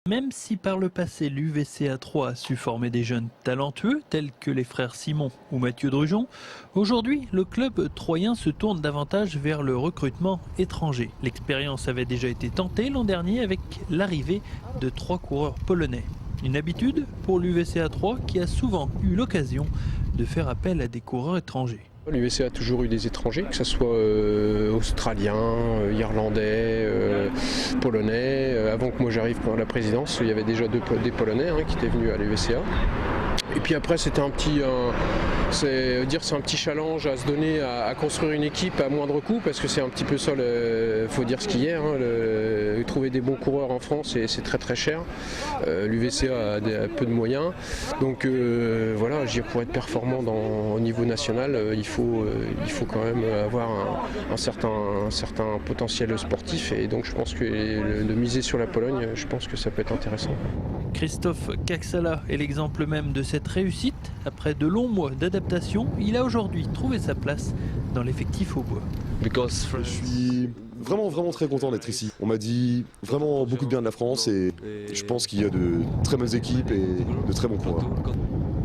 Même si par le passé l'UVCA 3 a su former des jeunes talentueux tels que les frères Simon ou Mathieu Drujon, aujourd'hui le club troyen se tourne davantage vers le recrutement étranger. L'expérience avait déjà été tentée l'an dernier avec l'arrivée de 3 coureurs polonais. Une habitude pour l'UVCA 3 qui a souvent eu l'occasion de faire appel à des coureurs étrangers. L'UVCA a toujours eu des étrangers, que ce soit australiens, irlandais, polonais. Avant que moi j'arrive pour la présidence, il y avait déjà des Polonais qui étaient venus à l'UVCA. Et puis après c'était un petit challenge à se donner à construire une équipe à moindre coût, parce que c'est un petit peu ça, faut dire ce qu'il y a, trouver des bons coureurs en France c'est très très cher. L'UVCA a peu de moyens, donc voilà, pour être performant au niveau national, il faut quand même avoir un certain potentiel sportif, et donc je pense que de miser sur la Pologne, je pense que ça peut être intéressant. Christophe Caxala est l'exemple même de cette réussite. Après de longs mois d'adaptation, il a aujourd'hui trouvé sa place dans l'effectif au bois. Je suis vraiment très content d'être ici. On m'a dit vraiment beaucoup de bien de la France et je pense qu'il y a de très bonnes équipes et de très bons coureurs.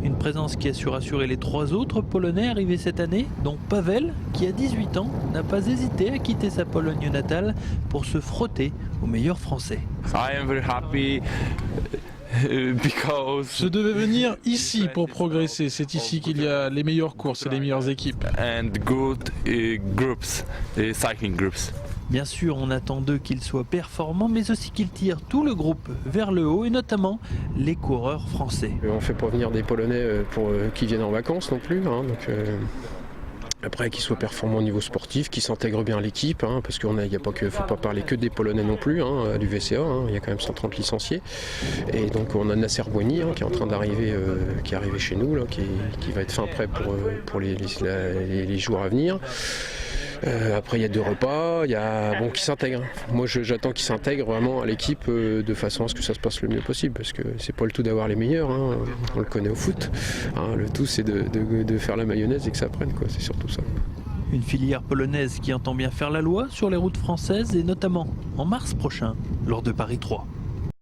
Une présence qui a su rassurer les 3 autres Polonais arrivés cette année, dont Pavel, qui à 18 ans n'a pas hésité à quitter sa Pologne natale pour se frotter aux meilleurs Français. Je devais venir ici pour progresser. C'est ici qu'il y a les meilleures courses et les meilleures équipes. Bien sûr, on attend d'eux qu'ils soient performants, mais aussi qu'ils tirent tout le groupe vers le haut, et notamment les coureurs français. On ne fait pas venir des Polonais qui viennent en vacances non plus. Après, qu'ils soient performants au niveau sportif, qu'ils s'intègrent bien à l'équipe, parce qu'il ne faut pas parler que des Polonais non plus, à l'UVCA, il y a quand même 130 licenciés. Et donc on a Nasser Bouani qui est en train d'arriver, qui est arrivé chez nous, qui va être fin prêt pour les jours à venir. Après il y a 2 repas, qui s'intègrent. Moi j'attends qu'ils s'intègrent vraiment à l'équipe de façon à ce que ça se passe le mieux possible, parce que c'est pas le tout d'avoir les meilleurs, on le connaît au foot. Le tout c'est de faire la mayonnaise et que ça prenne, c'est surtout ça. Une filière polonaise qui entend bien faire la loi sur les routes françaises, et notamment en mars prochain lors de Paris 3.